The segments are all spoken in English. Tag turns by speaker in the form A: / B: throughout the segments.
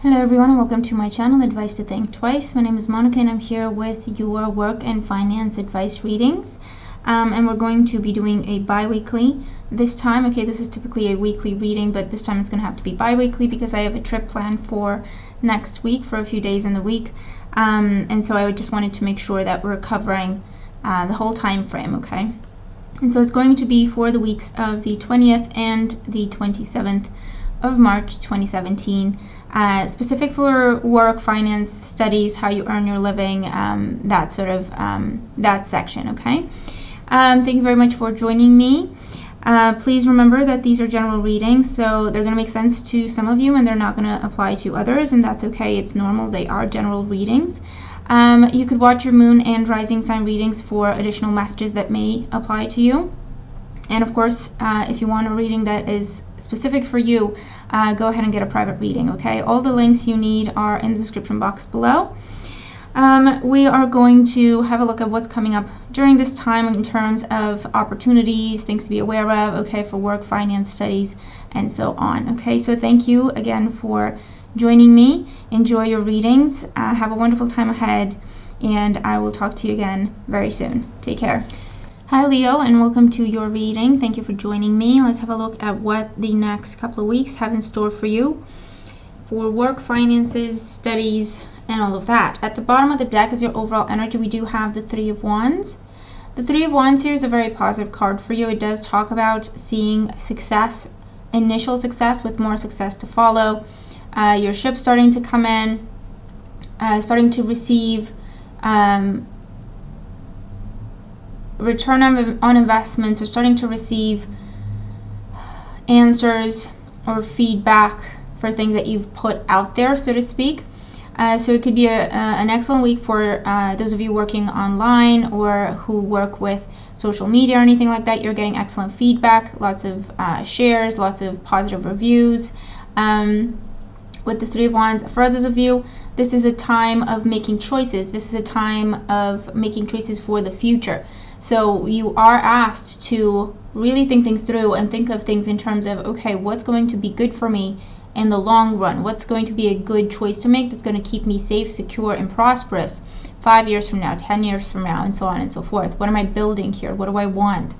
A: Hello everyone and welcome to my channel, Advice to Think Twice. My name is Monica and I'm here with your work and finance advice readings. And we're going to be doing a bi-weekly this time. Okay, this is typically a weekly reading, but this time it's going to have to be bi-weekly because I have a trip planned for next week for a few days in the week. And so I just wanted to make sure that we're covering the whole time frame, okay? And so it's going to be for the weeks of the 20th and the 27th of March 2017. Specific for work, finance, studies, how you earn your living, that sort of that section, okay? Thank you very much for joining me. Please remember that these are general readings, so they're going to make sense to some of you and they're not going to apply to others, and that's okay. It's normal. They are general readings. You could watch your moon and rising sign readings for additional messages that may apply to you. And of course, if you want a reading that is specific for you, go ahead and get a private reading, okay? All the links you need are in the description box below. We are going to have a look at what's coming up during this time in terms of opportunities, things to be aware of, okay, for work, finance, studies, and so on, okay? So thank you again for joining me. Enjoy your readings. Have a wonderful time ahead, and I will talk to you again very soon. Take care. Hi Leo, and welcome to your reading. Thank you for joining me. Let's have a look at what the next couple of weeks have in store for you for work, finances, studies, and all of that. At the bottom of the deck is your overall energy. We do have the Three of Wands. The Three of Wands here is a very positive card for you. It does talk about seeing success, initial success with more success to follow. Your ship starting to come in, starting to receive return on investments, or starting to receive answers or feedback for things that you've put out there, so to speak. So it could be an excellent week for those of you working online or who work with social media or anything like that. You're getting excellent feedback, lots of shares, lots of positive reviews. With the Three of Wands, for others of you, this is a time of making choices. This is a time of making choices for the future. So you are asked to really think things through and think of things in terms of, okay, what's going to be good for me in the long run? What's going to be a good choice to make that's going to keep me safe, secure, and prosperous 5 years from now, 10 years from now, and so on and so forth? What am I building here? What do I want?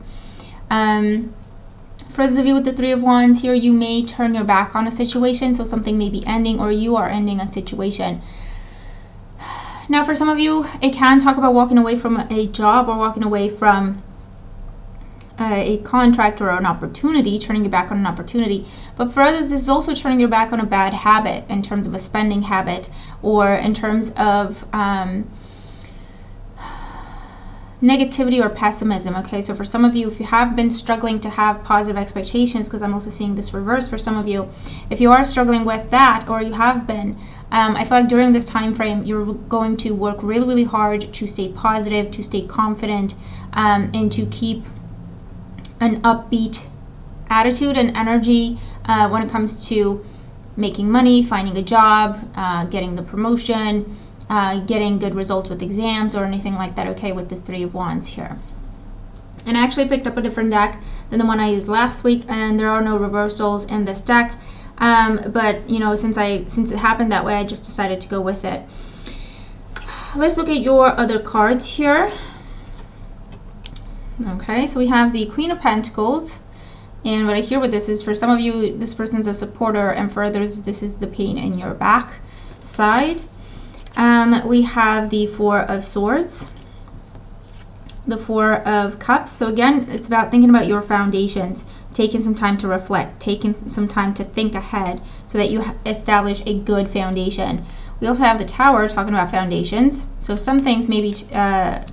A: For those of you with the Three of Wands here, you may turn your back on a situation, so something may be ending or you are ending a situation. Now, for some of you, it can talk about walking away from a job or walking away from a contract or an opportunity, turning your back on an opportunity. But for others, this is also turning your back on a bad habit in terms of a spending habit, or in terms of negativity or pessimism, okay? So for some of you, if you have been struggling to have positive expectations, because I'm also seeing this reverse for some of you, if you are struggling with that, or you have been, I feel like during this time frame, you're going to work really, really hard to stay positive, to stay confident, and to keep an upbeat attitude and energy when it comes to making money, finding a job, getting the promotion, getting good results with exams or anything like that, okay, with this Three of Wands here. And I actually picked up a different deck than the one I used last week, and there are no reversals in this deck. But you know, since it happened that way, I just decided to go with it. Let's look at your other cards here. Okay, so we have the Queen of Pentacles, and what I hear with this is, for some of you, this person's a supporter, and for others, this is the pain in your back side. We have the Four of Swords, the Four of Cups. So again, it's about thinking about your foundations, taking some time to reflect, taking some time to think ahead so that you establish a good foundation. We also have the Tower, talking about foundations. So some things may be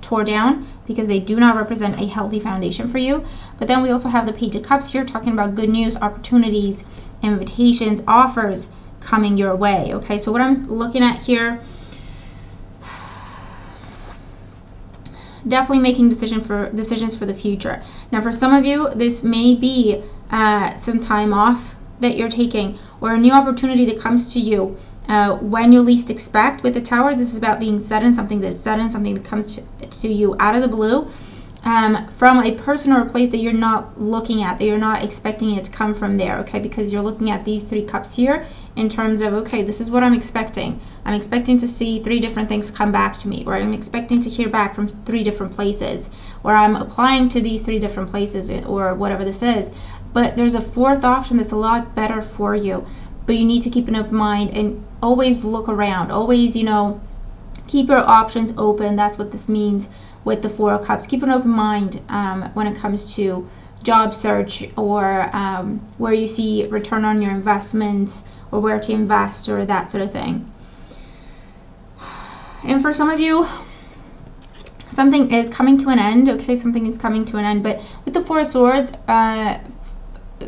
A: tore down because they do not represent a healthy foundation for you. But then we also have the Page of Cups here, talking about good news, opportunities, invitations, offers coming your way. Okay, so what I'm looking at here, definitely making decisions for the future. Now, for some of you, this may be some time off that you're taking, or a new opportunity that comes to you when you least expect. With the Tower, this is about being sudden, something that's sudden, something that comes to you out of the blue. from a person or a place that you're not looking at, that you're not expecting it to come from there, okay? Because you're looking at these 3 cups here in terms of, okay, this is what I'm expecting. I'm expecting to see 3 different things come back to me, or I'm expecting to hear back from 3 different places, or I'm applying to these 3 different places, or whatever this is. But there's a 4th option that's a lot better for you. But you need to keep an open mind and always look around. Always, you know, keep your options open. That's what this means with the 4 of Cups. Keep an open mind when it comes to job search, or where you see return on your investments, or where to invest, or that sort of thing. And for some of you, something is coming to an end, okay? Something is coming to an end. But with the 4 of Swords,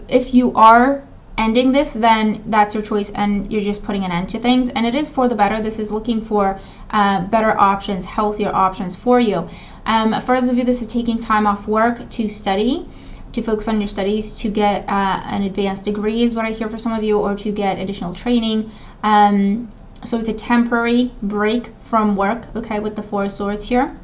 A: if you are ending this, then that's your choice, and you're just putting an end to things, and it is for the better. This is looking for better options, healthier options for you. For those of you, this is taking time off work to study, to focus on your studies, to get an advanced degree is what I hear for some of you, or to get additional training. So it's a temporary break from work, okay, with the 4 of Swords here.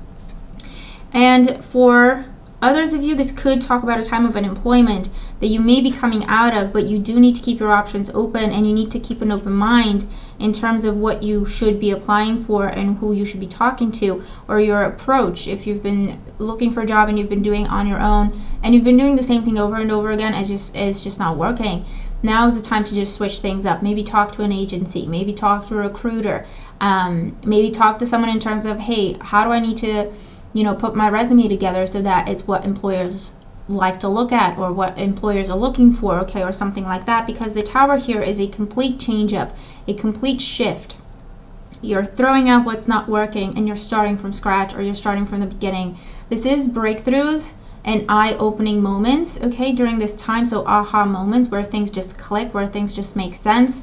A: And for others of you, this could talk about a time of unemployment that you may be coming out of, but you do need to keep your options open, and you need to keep an open mind in terms of what you should be applying for and who you should be talking to, or your approach. If you've been looking for a job and you've been doing it on your own, and you've been doing the same thing over and over again, it's just not working. Now is the time to just switch things up. Maybe talk to an agency, maybe talk to a recruiter, maybe talk to someone in terms of, hey, how do I need to, you know, put my resume together so that it's what employers like to look at, or what employers are looking for, okay, or something like that. Because the Tower here is a complete change up, a complete shift. You're throwing out what's not working, and you're starting from scratch, or you're starting from the beginning. This is breakthroughs and eye-opening moments, okay, during this time. So aha moments where things just click, where things just make sense.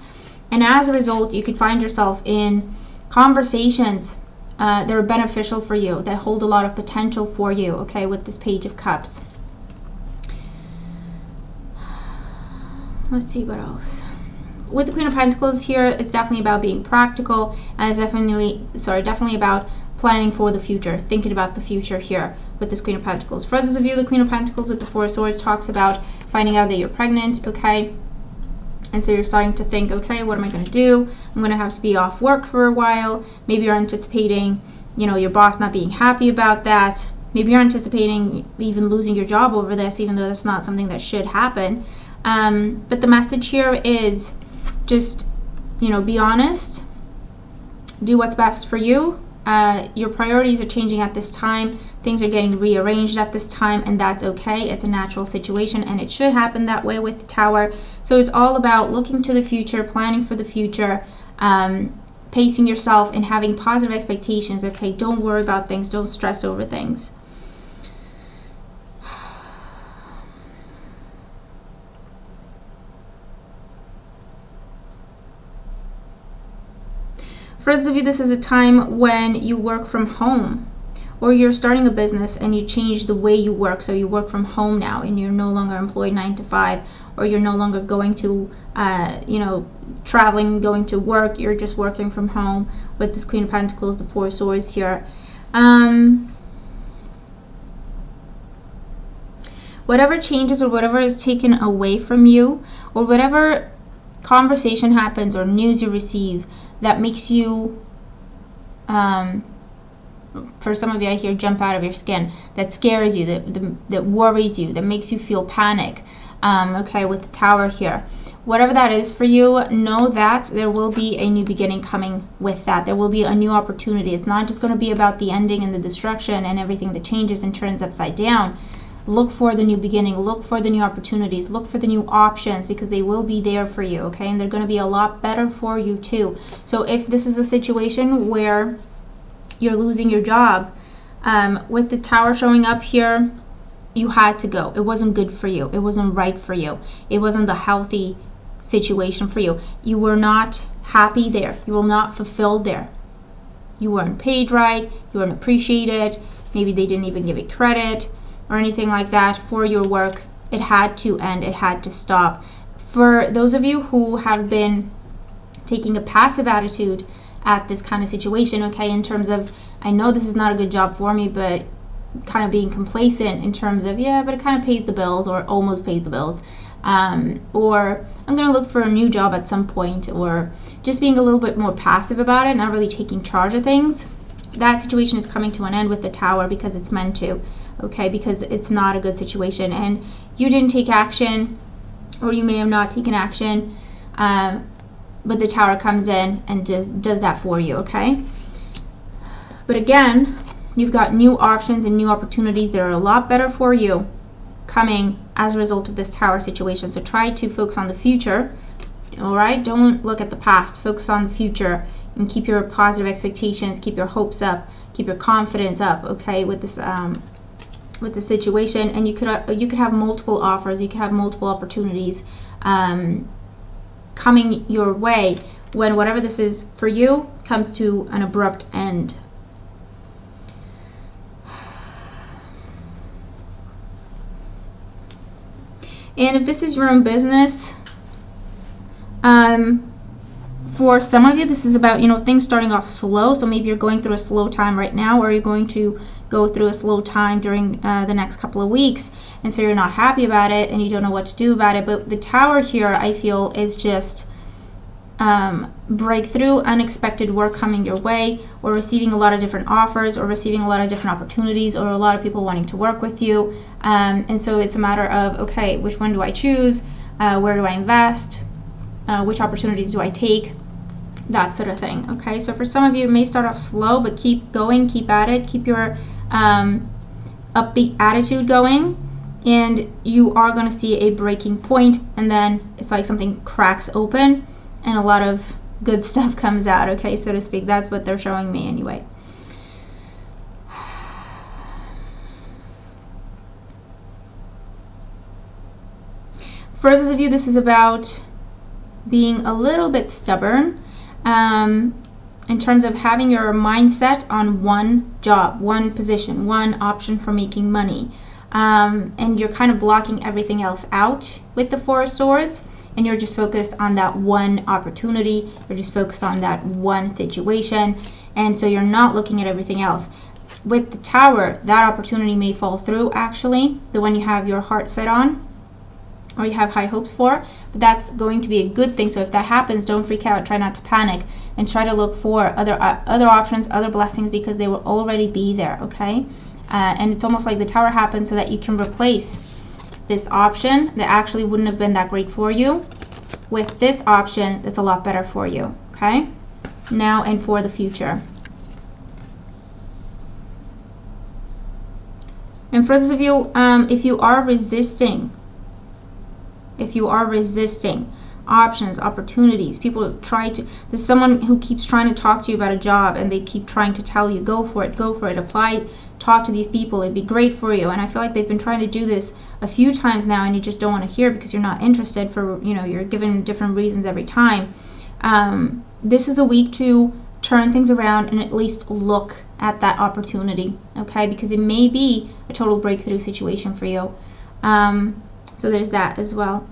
A: And as a result, you could find yourself in conversations that are beneficial for you, that hold a lot of potential for you, okay, with this Page of Cups. Let's see what else. With the Queen of Pentacles here, it's definitely about being practical, and it's definitely about planning for the future, thinking about the future here with this Queen of Pentacles. For those of you, the Queen of Pentacles with the 4 of Swords talks about finding out that you're pregnant, okay? And so you're starting to think, okay, what am I going to do? I'm going to have to be off work for a while. Maybe you're anticipating, you know, your boss not being happy about that. Maybe you're anticipating even losing your job over this, even though that's not something that should happen. But the message here is just, you know, be honest, do what's best for you. Your priorities are changing at this time. Things are getting rearranged at this time, and that's okay. It's a natural situation, and it should happen that way with the Tower. So it's all about looking to the future, planning for the future, pacing yourself, and having positive expectations, okay? Don't worry about things. Don't stress over things. For those of you, this is a time when you work from home, or you're starting a business and you change the way you work. So you work from home now, and you're no longer employed 9 to 5, or you're no longer going to, you know, traveling, going to work. You're just working from home with this Queen of Pentacles, the 4 of Swords here. Whatever changes or whatever is taken away from you, or whatever conversation happens or news you receive that makes you, for some of you I hear, jump out of your skin, that scares you, that worries you, that makes you feel panic, okay, with the Tower here. Whatever that is for you, know that there will be a new beginning coming with that. There will be a new opportunity. It's not just going to be about the ending and the destruction and everything that changes and turns upside down. Look for the new beginning. Look for the new opportunities. Look for the new options, because they will be there for you, okay? And they're going to be a lot better for you too. So if this is a situation where you're losing your job, with the Tower showing up here, you had to go. It wasn't good for you. It wasn't right for you. It wasn't the healthy situation for you. You were not happy there. You were not fulfilled there. You weren't paid right. You weren't appreciated. Maybe they didn't even give you credit or anything like that for your work. It had to end. It had to stop. For those of you who have been taking a passive attitude at this kind of situation, okay, in terms of, I know this is not a good job for me, but kind of being complacent in terms of, yeah, but it kind of pays the bills, or almost pays the bills, or I'm going to look for a new job at some point, or just being a little bit more passive about it, not really taking charge of things. That situation is coming to an end with the Tower, because it's meant to, okay, because it's not a good situation and you didn't take action, or you may have not taken action, but the Tower comes in and just does that for you, okay? But again, you've got new options and new opportunities that are a lot better for you coming as a result of this Tower situation. So try to focus on the future, all right? Don't look at the past. Focus on the future and keep your positive expectations, keep your hopes up, keep your confidence up, okay, with this with the situation. And you could have multiple offers, you could have multiple opportunities coming your way when whatever this is for you comes to an abrupt end. And if this is your own business, for some of you, this is about, you know, things starting off slow. So maybe you're going through a slow time right now, or you're going to go through a slow time during the next couple of weeks, and so you're not happy about it and you don't know what to do about it. But the Tower here, I feel, is just breakthrough, unexpected work coming your way, or receiving a lot of different offers, or receiving a lot of different opportunities, or a lot of people wanting to work with you. And so it's a matter of, okay, which one do I choose? Where do I invest? Which opportunities do I take? That sort of thing, okay? So for some of you, it may start off slow, but keep going, keep at it, keep your upbeat attitude going, and you are going to see a breaking point, and then it's like something cracks open and a lot of good stuff comes out, okay, so to speak. That's what they're showing me anyway. For those of you, this is about being a little bit stubborn in terms of having your mindset on one job, one position, one option for making money, and you're kind of blocking everything else out with the Four of Swords, and you're just focused on that one opportunity, you're just focused on that one situation, and so you're not looking at everything else. With the Tower, that opportunity may fall through, actually, the one you have your heart set on, or you have high hopes for, but that's going to be a good thing. So if that happens, don't freak out, try not to panic, and try to look for other options, other blessings, because they will already be there, okay? And it's almost like the Tower happens so that you can replace this option that actually wouldn't have been that great for you with this option that's a lot better for you, okay? Now and for the future. And for those of you, if you are resisting options, opportunities, people try to, there's someone who keeps trying to talk to you about a job, and they keep trying to tell you, go for it, apply, talk to these people, it'd be great for you. And I feel like they've been trying to do this a few times now, and you just don't want to hear because you're not interested, for, you know, you're given different reasons every time. This is a week to turn things around and at least look at that opportunity, okay? Because it may be a total breakthrough situation for you. So there's that as well.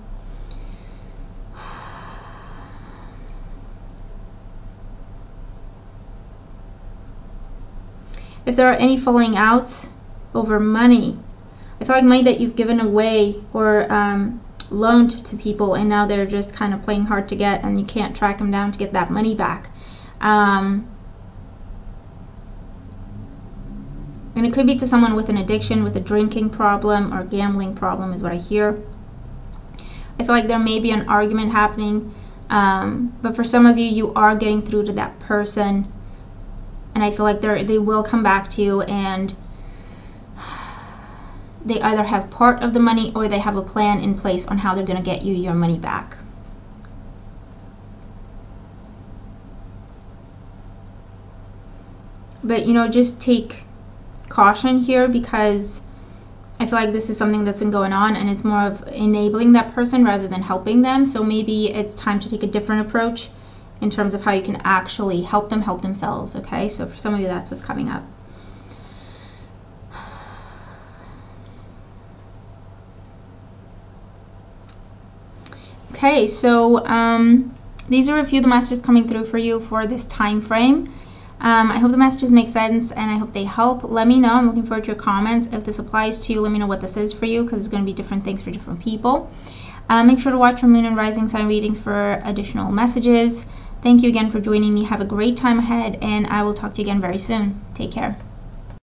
A: If there are any falling outs over money, I feel like money that you've given away or loaned to people, and now they're just kind of playing hard to get, and you can't track them down to get that money back. And it could be to someone with an addiction, with a drinking problem or gambling problem is what I hear. I feel like there may be an argument happening, but for some of you, you are getting through to that person, and I feel like they will come back to you, and they either have part of the money or they have a plan in place on how they're going to get you your money back. But, you know, just take caution here, because I feel like this is something that's been going on, and it's more of enabling that person rather than helping them. So maybe it's time to take a different approach in terms of how you can actually help them help themselves, okay? So for some of you, that's what's coming up. Okay, so these are a few of the messages coming through for you for this time frame. I hope the messages make sense, and I hope they help. Let me know. I'm looking forward to your comments. If this applies to you, let me know what this is for you, because it's going to be different things for different people. Make sure to watch your moon and rising sign readings for additional messages. Thank you again for joining me. Have a great time ahead, and I will talk to you again very soon. Take care.